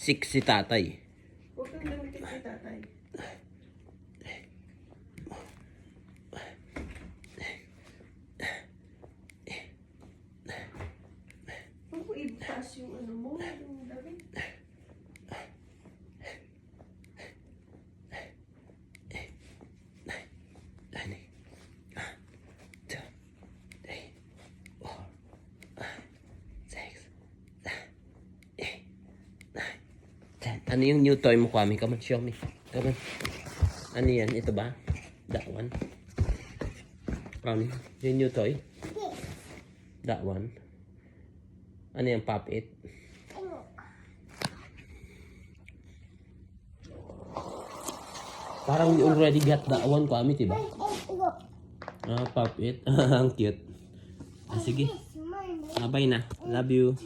6 si tatay. Huwag kang lumikit kay tatay. Huwag mo itaas yung ano mo, yung damit. Ano yung new toy mo, Kwame? Come on, show me. Come on. Ano yan? Ito ba? That one? Kwame, yung new toy? That one? Ano yung Pop It? Parang we already got that one, Kwame, diba? Pop It. Ang cute. Sige. Bye na. Love you.